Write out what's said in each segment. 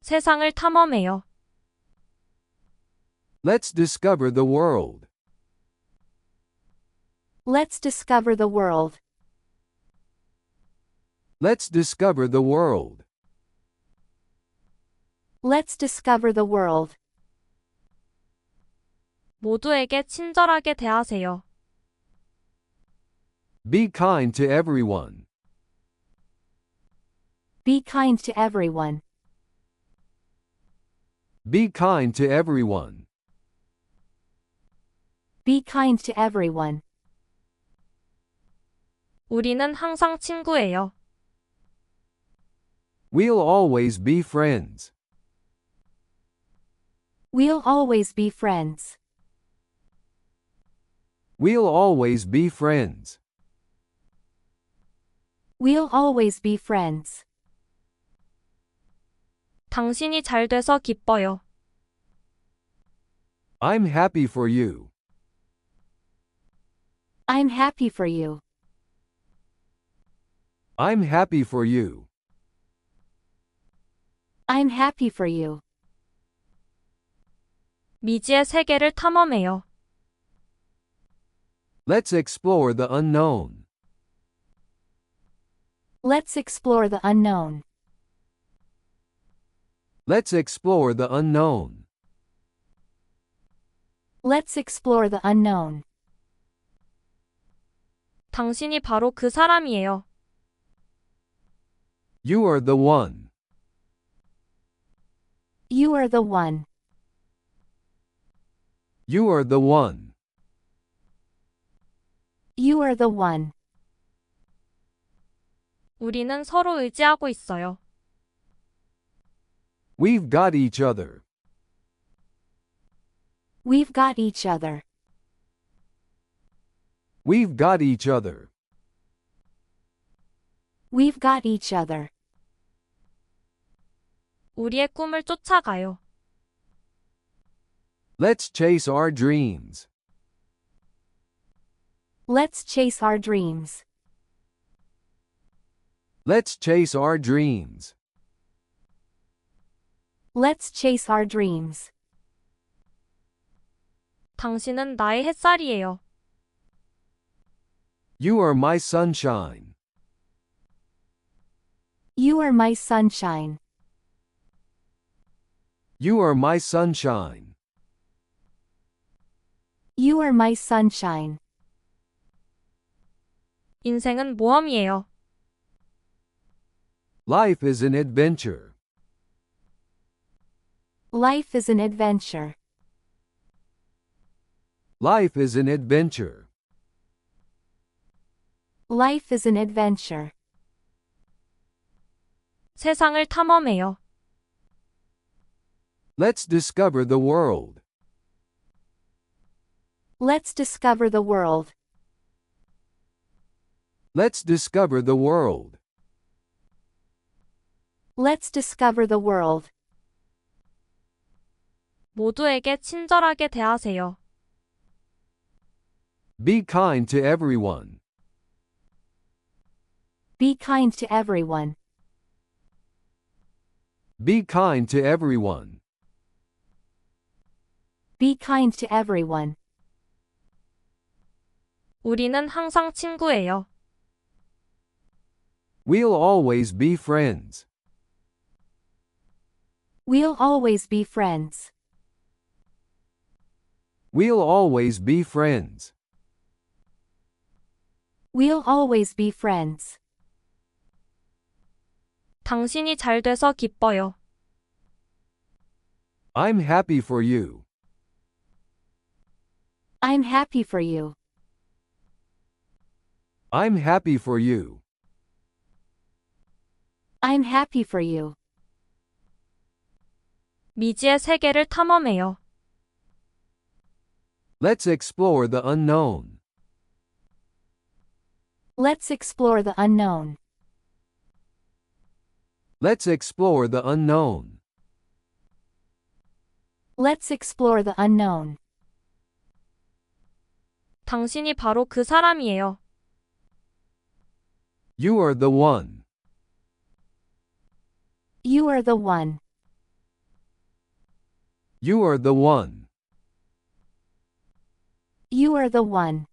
세상을 탐험해요. Let's discover the world. Let's discover the world. Let's discover the world. Let's discover the world. 모두에게 친절하게 대하세요. Be kind to everyone. Be kind to everyone. Be kind to everyone. Be kind to everyone. 우리는 항상 친구예요. We'll always be friends. We'll always be friends. We'll always be friends. We'll always be friends. 당신이 잘 돼서 기뻐요. I'm happy for you. I'm happy for you. I'm happy for you. I'm happy for you. 미지의 세계를 탐험해요. Let's explore the unknown. Let's explore the unknown. Let's explore the unknown. Let's explore the unknown. 당신이 바로 그 사람이에요. You are the one. You are the one. You are the one. You are the one. 우리는 서로 의지하고 있어요. We've got each other. We've got each other. We've got each other. We've got each other. 우리의 꿈을 쫓아가요. Let's chase our dreams. Let's chase our dreams. Let's chase our dreams. Let's chase our dreams. 당신은 나의 햇살이에요. You are my sunshine. You are my sunshine. You are my sunshine. You are my sunshine. 인생은 모험이에요. Life is an adventure. Life is an adventure. Life is an adventure. Life is an adventure. 세상을 탐험해요. Let's discover the world. Let's discover the world. Let's discover the world. Let's discover the world. 모두에게 친절하게 대하세요. Be kind to everyone. Be kind to everyone. Be kind to everyone. Be kind to everyone. 우리는 항상 친구예요. We'll always be friends. We'll always be friends. We'll always be friends. We'll always be friends. 당신이 잘 돼서 기뻐요. I'm happy for you. I'm happy for you. I'm happy for you. I'm happy for you. 미지의 세계를 탐험해요. Let's explore the unknown. Let's explore the unknown. Let's explore the unknown. Let's explore the unknown. 당신이 바로 그 사람이에요. You are the one. You are the one. You are the one. You are the one.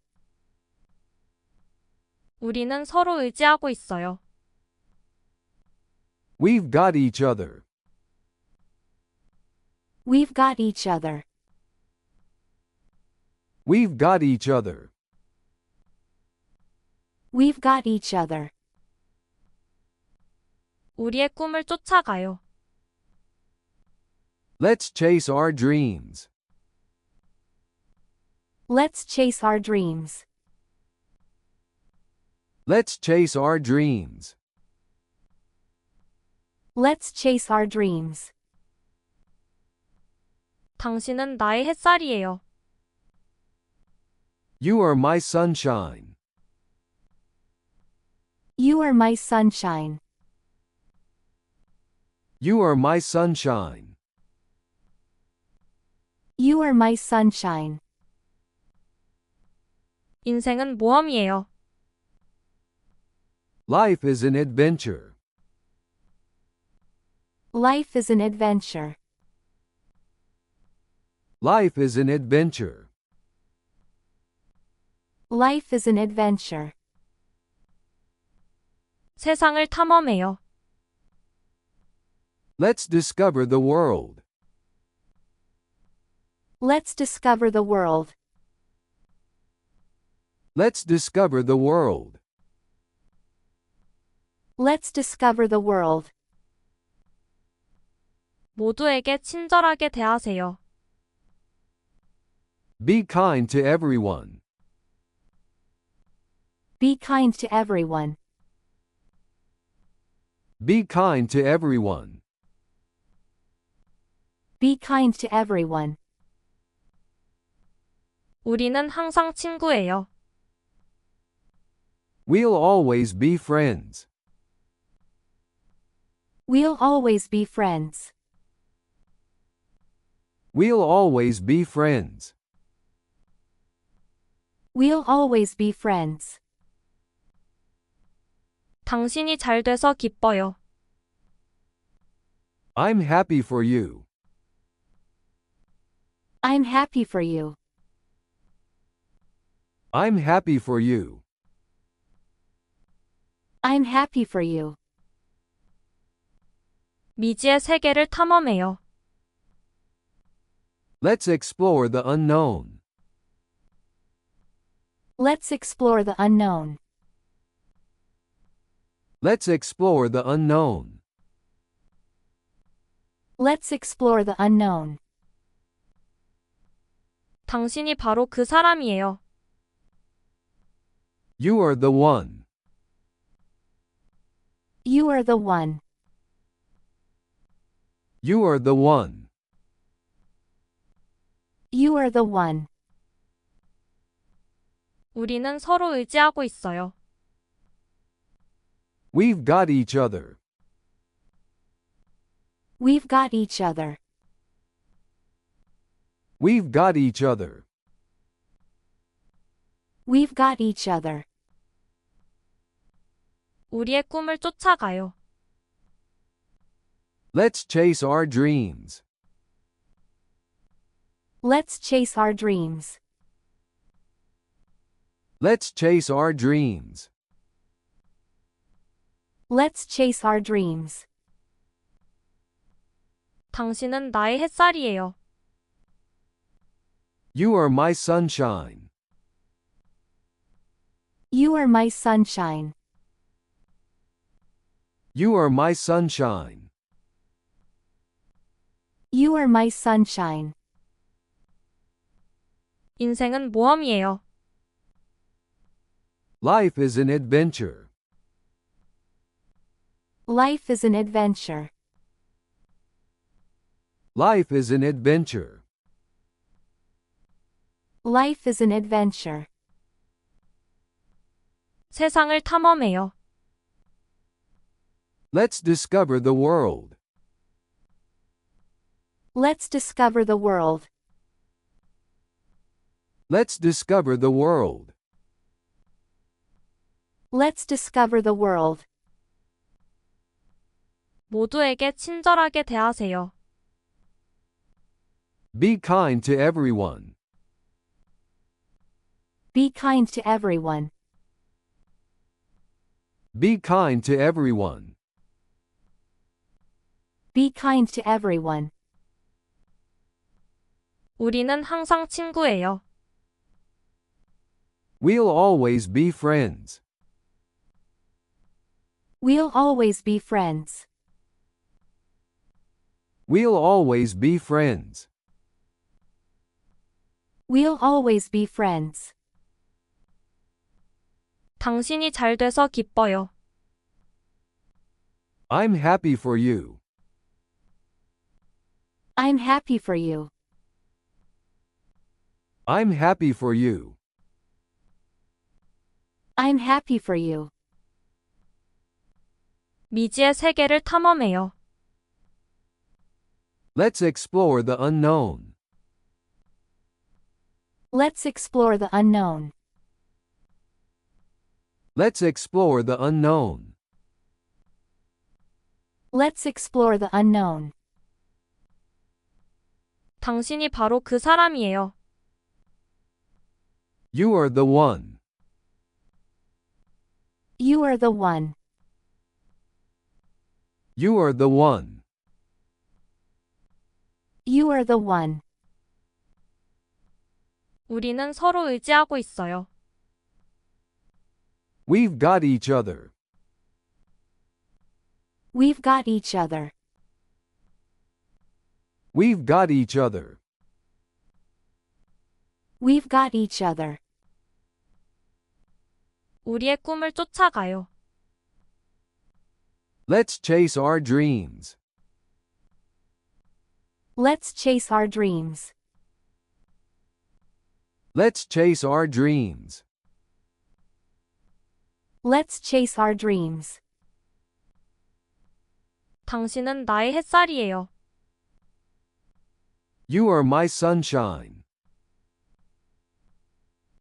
우리는 서로 의지하고 있어요. We've got each other. We've got each other. We've got each other. We've got each other. 우리의 꿈을 쫓아가요. Let's chase our dreams. Let's chase our dreams. Let's chase our dreams. Let's chase our dreams. 당신은 나의 햇살이에요. You are my sunshine. You are my sunshine. You are my sunshine. You are my sunshine. 인생은 모험이에요. Life is an adventure. Life is an adventure. Life is an adventure. Life is an adventure. 세상을 탐험해요. Let's discover the world. Let's discover the world. Let's discover the world. Let's discover the world. 모두에게 친절하게 대하세요. Be kind to everyone. Be kind to everyone. Be kind to everyone. Be kind to everyone. 우리는 항상 친구예요. We'll always be friends. We'll always be friends. We'll always be friends. We'll always be friends. 당신이 잘 돼서 기뻐요. I'm happy for you. I'm happy for you. I'm happy for you. I'm happy for you. 미지의 세계를 탐험해요. Let's explore the unknown. Let's explore the unknown. Let's explore the unknown. Let's explore the unknown. 당신이 바로 그 사람이에요. You are the one. You are the one. You are the one. You are the one. 우리는 서로 의지하고 있어요. We've got each other. We've got each other. We've got each other. We've got each other. 우리의 꿈을 쫓아가요. Let's chase our dreams. Let's chase our dreams. Let's chase our dreams. Let's chase our dreams. 당신은 나의 햇살이에요. You are my sunshine. You are my sunshine. You are my sunshine. You are my sunshine. 인생은 모험이에요. Life is an adventure. Life is an adventure. Life is an adventure. Life is an adventure. 세상을 탐험해요. Let's discover the world. Let's discover the world. Let's discover the world. Let's discover the world. 모두에게 친절하게 대하세요. Be kind to everyone. Be kind to everyone. Be kind to everyone. Be kind to everyone. 우리는 항상 친구예요. We'll always be friends. We'll always be friends. We'll always be friends. We'll always be friends. 당신이 잘 돼서 기뻐요. I'm happy for you. I'm happy for you. I'm happy for you. I'm happy for you. 미지의 세계를 탐험해요. Let's explore the unknown. Let's explore the unknown. Let's explore the unknown. Let's explore the unknown. 당신이 바로 그 사람이에요. You are the one. You are the one. You are the one. You are the one. 우리는 서로 의지하고 있어요. We've got each other. We've got each other. We've got each other. We've got each other. 우리의 꿈을 쫓아가요. Let's chase our dreams. Let's chase our dreams. Let's chase our dreams. Let's chase our dreams. 당신은 나의 햇살이에요. You are my sunshine.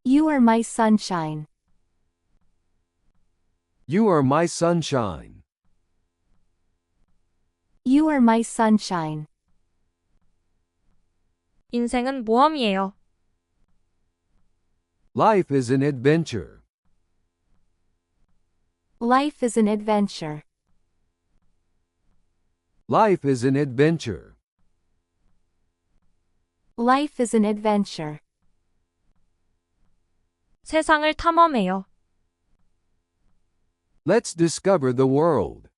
You are my sunshine. You are my sunshine. You are my sunshine. 인생은 모험이에요. Life is an adventure. Life is an adventure. Life is an adventure. Life is an adventure. 세상을 탐험해요. Let's discover the world.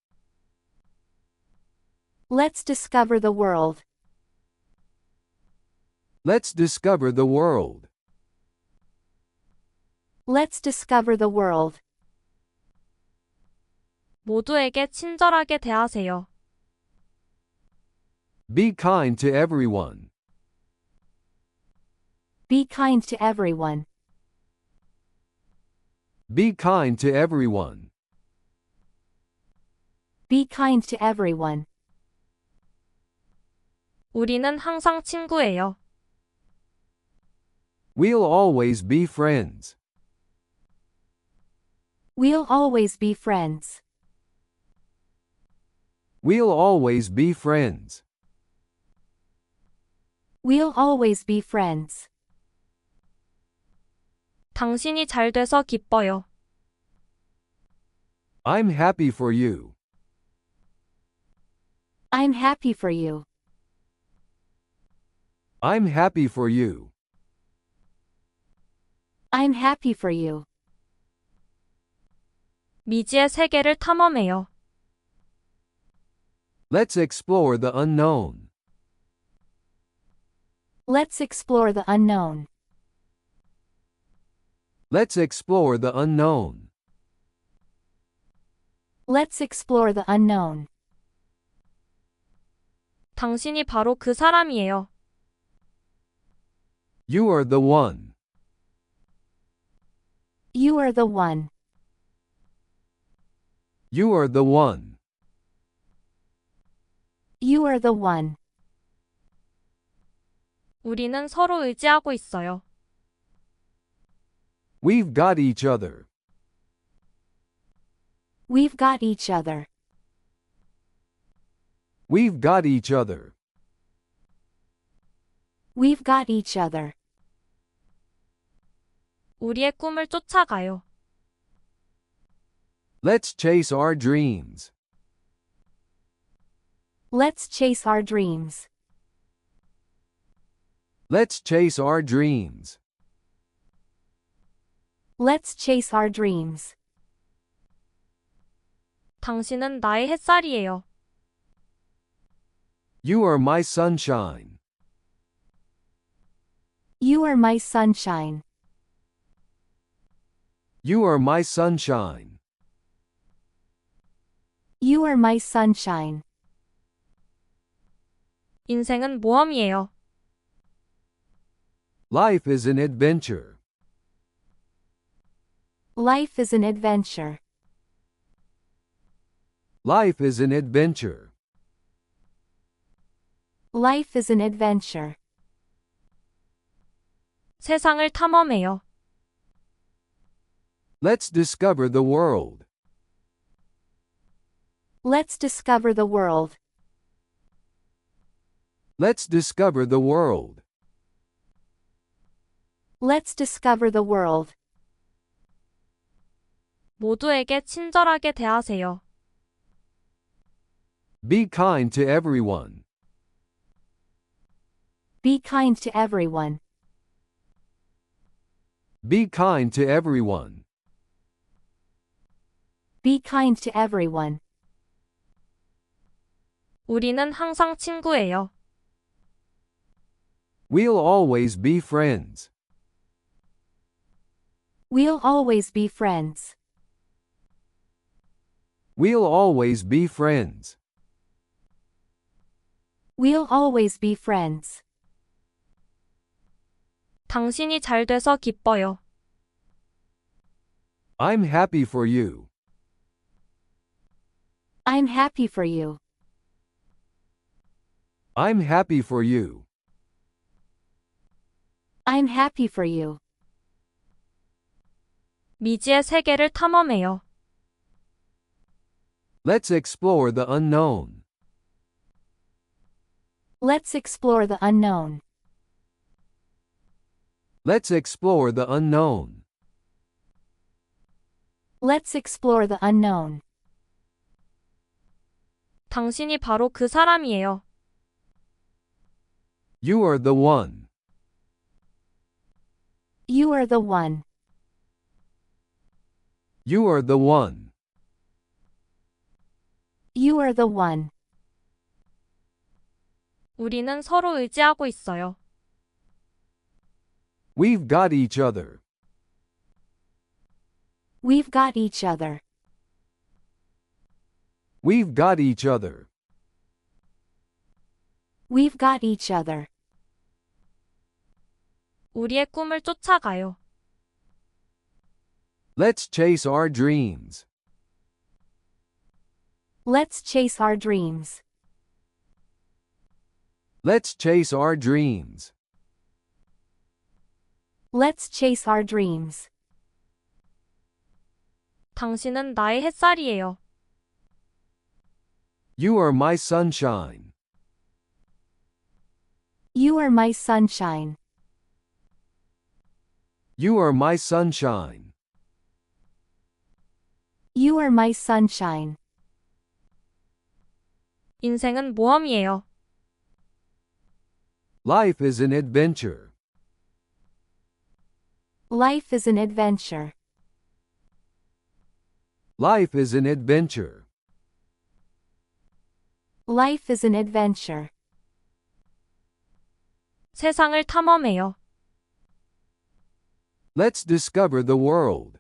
Let's discover the world. Let's discover the world. Let's discover the world. 모두에게 친절하게 대하세요. Be kind to everyone. Be kind to everyone. Be kind to everyone. Be kind to everyone. 우리는 항상 친구예요. We'll always be friends. We'll always be friends. We'll always be friends. We'll always be friends. 당신이 잘 돼서 기뻐요. I'm happy for you. I'm happy for you. I'm happy for you. I'm happy for you. 미지의 세계를 탐험해요. Let's explore the unknown. Let's explore the unknown. Let's explore the unknown. Let's explore the unknown. 당신이 바로 그 사람이에요. You are the one. You are the one. You are the one. You are the one. 우리는 서로 의지하고 있어요. We've got each other. We've got each other. We've got each other. We've got each other. 우리의 꿈을 쫓아가요. Let's chase our dreams. Let's chase our dreams. Let's chase our dreams. Let's chase our dreams. 당신은 나의 햇살이에요. You are my sunshine. You are my sunshine. You are my sunshine. You are my sunshine. 인생은 모험이에요. Life is an adventure. Life is an adventure. Life is an adventure. Life is an adventure. 세상을 탐험해요. Let's discover the world. Let's discover the world. Let's discover the world. Let's discover the world. 모두에게 친절하게 대하세요. Be kind to everyone. Be kind to everyone. Be kind to everyone. Be kind to everyone. 우리는 항상 친구예요. We'll always be friends. We'll always be friends. We'll always be friends. We'll always be friends. 당신이 잘 돼서 기뻐요. I'm happy for you. I'm happy for you. I'm happy for you. I'm happy for you. 미지의 세계를 탐험해요. Let's explore the unknown. Let's explore the unknown. Let's explore the unknown. Let's explore the unknown. 당신이 바로 그 사람이에요. You are the one. You are the one. You are the one. You are the one. 우리는 서로 의지하고 있어요. We've got each other. We've got each other. We've got each other. We've got each other. 우리의 꿈을 쫓아가요. Let's chase our dreams. Let's chase our dreams. Let's chase our dreams. Let's chase our dreams. 당신은 나의 햇살이에요. You are my sunshine. You are my sunshine. You are my sunshine. You are my sunshine. 인생은 모험이에요. Life is an adventure. Life is an adventure. Life is an adventure. Life is an adventure. 세상을 탐험해요. Let's discover the world.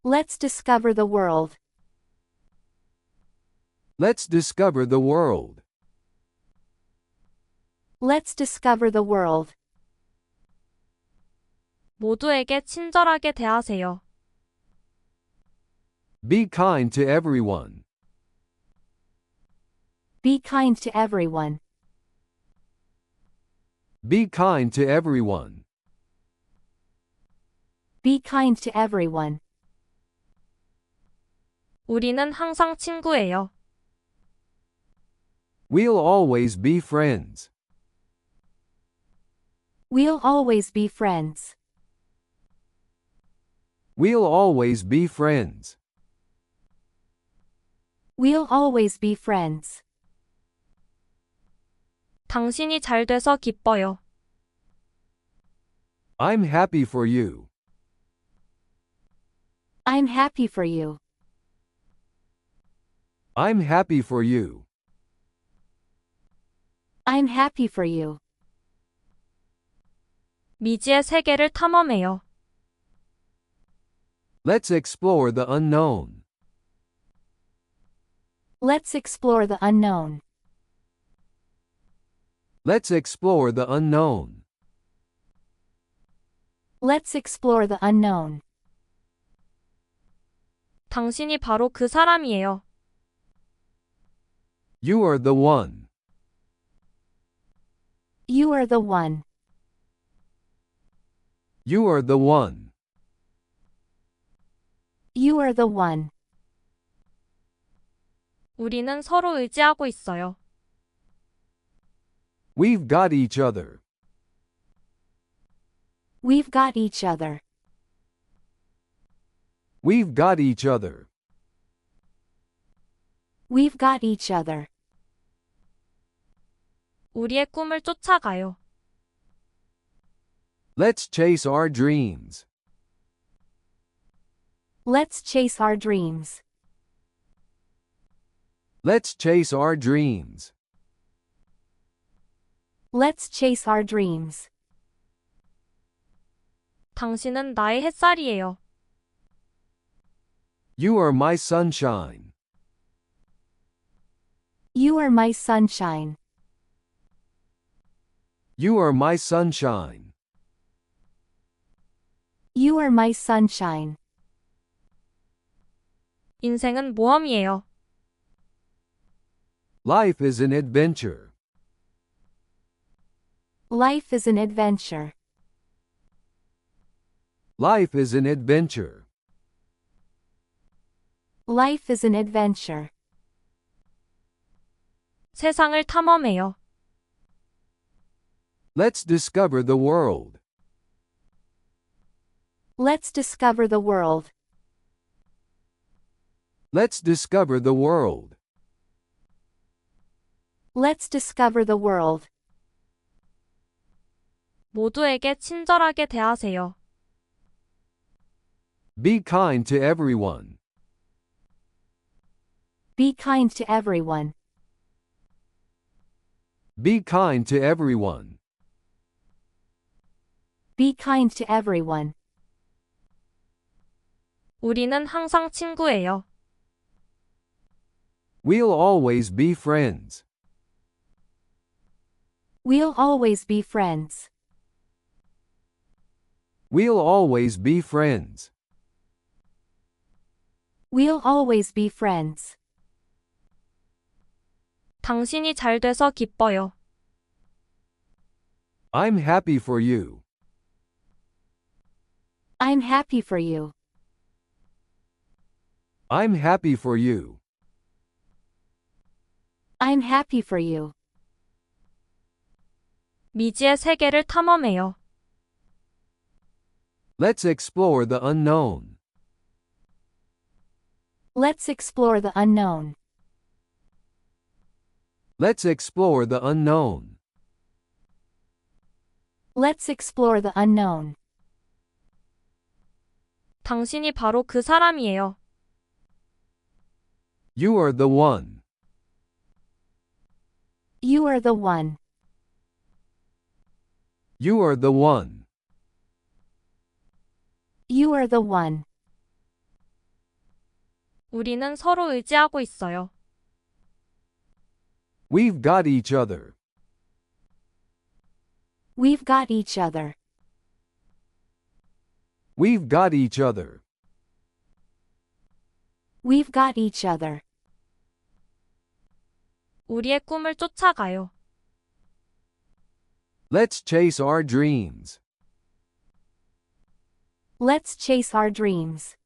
Let's discover the world. Let's discover the world. Let's discover the world. 모두에게 친절하게 대하세요. Be kind to everyone. Be kind to everyone. Be kind to everyone. Be kind to everyone. 우리는 항상 친구예요. We'll always be friends. We'll always be friends. We'll always be friends. We'll always be friends. 당신이 잘 돼서 기뻐요. I'm happy for you. I'm happy for you. I'm happy for you. I'm happy for you. 미지의 세계를 탐험해요. Let's explore the unknown. Let's explore the unknown. Let's explore the unknown. Let's explore the unknown. 당신이 바로 그 사람이에요. You are the one. You are the one. You are the one. You are the one. 우리는 서로 의지하고 있어요. We've got each other. We've got each other. We've got each other. We've got each other. 우리의 꿈을 쫓아가요. Let's chase our dreams. Let's chase our dreams. Let's chase our dreams. Let's chase our dreams. 당신은 나의 햇살이에요. You are my sunshine. You are my sunshine. You are my sunshine. You are my sunshine. 인생은 모험이에요. Life is an adventure. Life is an adventure. Life is an adventure. Life is an adventure. 세상을 탐험해요. Let's discover the world. Let's discover the world. Let's discover the world. Let's discover the world. 모두에게 친절하게 대하세요. Be kind to everyone. Be kind to everyone. Be kind to everyone. Be kind to everyone. 우리는 항상 친구예요. We'll always be friends. We'll always be friends. We'll always be friends. We'll always be friends. 당신이 잘 돼서 기뻐요. I'm happy for you. I'm happy for you. I'm happy for you. I'm happy for you. 미지의 세계를 탐험해요. Let's explore the unknown. Let's explore the unknown. Let's explore the unknown. Let's explore the unknown. 당신이 바로 그 사람이에요. You are the one. You are the one. You are the one. You are the one. 우리는 서로 의지하고 있어요. We've got each other. We've got each other. We've got each other. We've got each other. 우리의 꿈을 쫓아가요. Let's chase our dreams. Let's chase our dreams.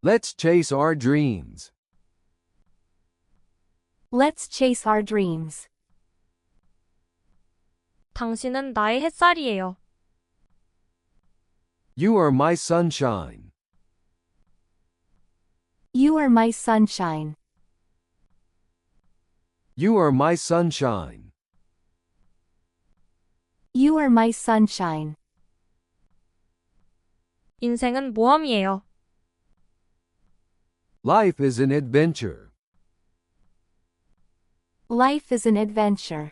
Let's chase our dreams. Let's chase our dreams. 당신은 나의 햇살이에요. You are my sunshine. You are my sunshine. You are my sunshine. You are my sunshine. 인생은 모험이에요. Life is an adventure. Life is an adventure.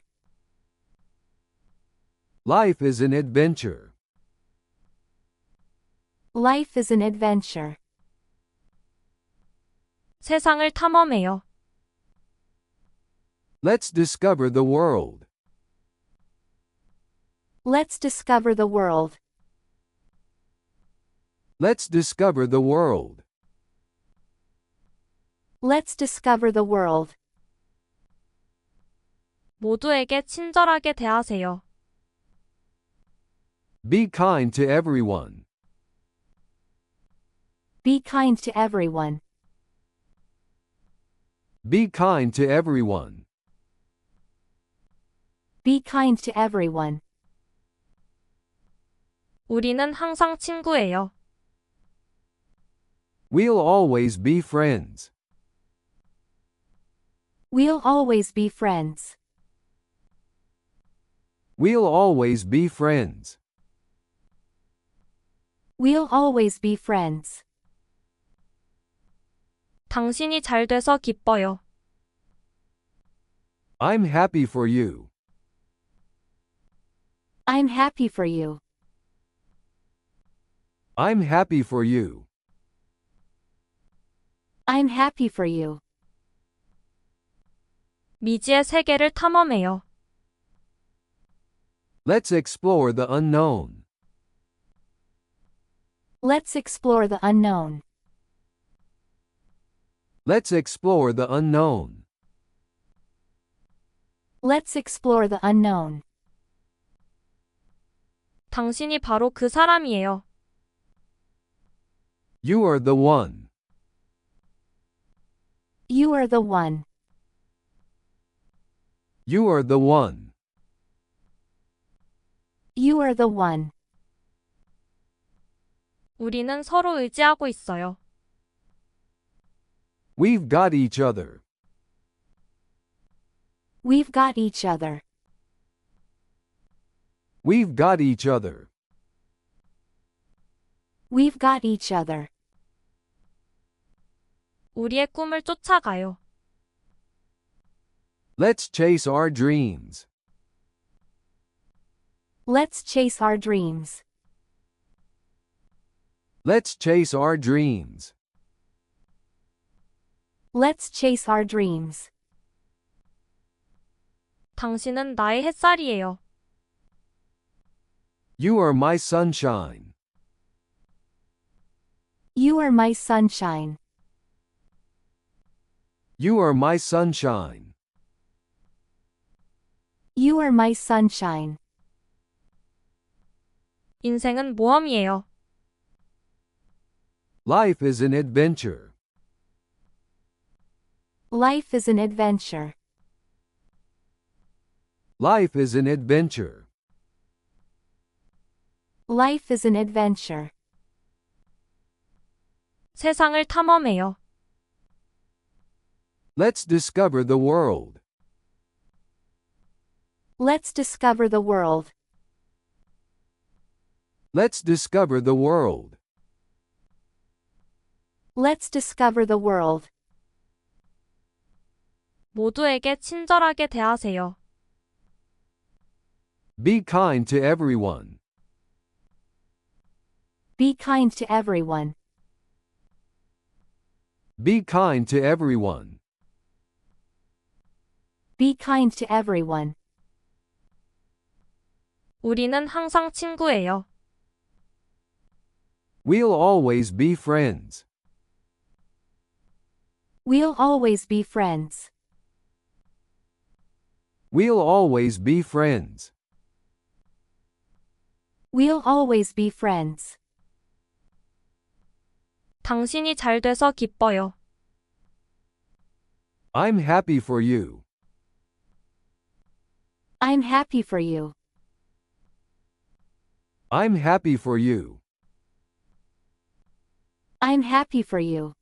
Life is an adventure. Life is an adventure. 세상을 탐험해요. Let's discover the world. Let's discover the world. Let's discover the world. Let's discover the world. 모두에게 친절하게 대하세요. Be kind to everyone. Be kind to everyone. Be kind to everyone. Be kind to everyone. 우리는 항상 친구예요. We'll always be friends. We'll always be friends. We'll always be friends. We'll always be friends. 당신이 잘 돼서 기뻐요. I'm happy for you. I'm happy for you. I'm happy for you. I'm happy for you. 미지의 세계를 탐험해요. Let's explore the unknown. Let's explore the unknown. Let's explore the unknown. Let's explore the unknown. 당신이 바로 그 사람이에요. You are the one. You are the one. You are the one. You are the one. 우리는 서로 의지하고 있어요. We've got each other. We've got each other. We've got each other. We've got each other. 우리의 꿈을 쫓아가요. Let's chase our dreams. Let's chase our dreams. Let's chase our dreams. Let's chase our dreams. 당신은 나의 햇살이에요. You are my sunshine. You are my sunshine. You are my sunshine. You are my sunshine. 인생은 모험이에요. Life is an adventure. Life is an adventure. Life is an adventure. Life is an adventure. 세상을 탐험해요. Let's discover the world. Let's discover the world. Let's discover the world. Let's discover the world. 모두에게 친절하게 대하세요. Be kind to everyone. Be kind to everyone. Be kind to everyone. Be kind to everyone. 우리는 항상 친구예요. We'll always be friends. We'll always be friends. We'll always be friends. We'll always be friends. 당신이 잘 돼서 기뻐요. I'm happy for you. I'm happy for you. I'm happy for you. I'm happy for you.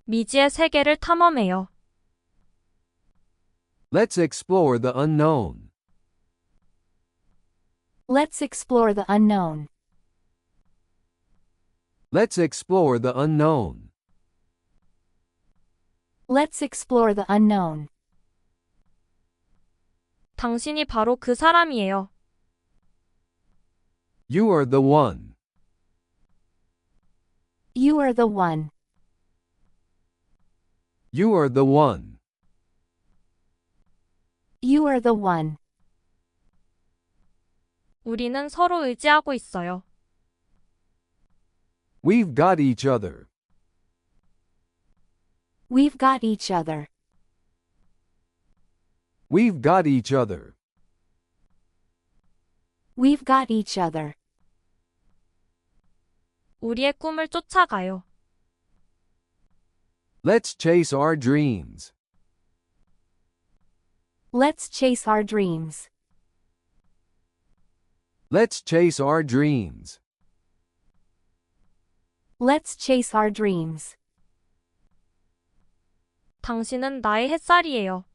미지의 세계를 탐험해요. Let's explore the unknown. Let's explore the unknown. Let's explore the unknown. Let's explore the unknown. 당신이 바로 그 사람이에요. You are the one. You are the one. You are the one. You are the one. 우리는 서로 의지하고 있어요. We've got each other. We've got each other. We've got each other. We've got each other. 우리의 꿈을 쫓아가요. Let's chase our dreams. Let's chase our dreams. Let's chase our dreams. Let's chase our dreams. 당신은 나의 햇살이에요.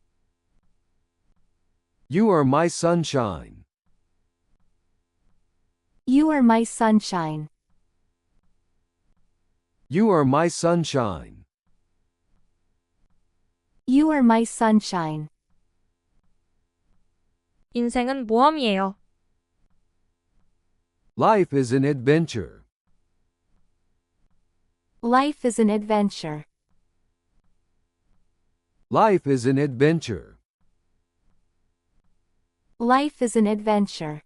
You are my sunshine. You are my sunshine. You are my sunshine. You are my sunshine. 인생은 모험이에요. Life is an adventure. Life is an adventure. Life is an adventure. Life is an adventure.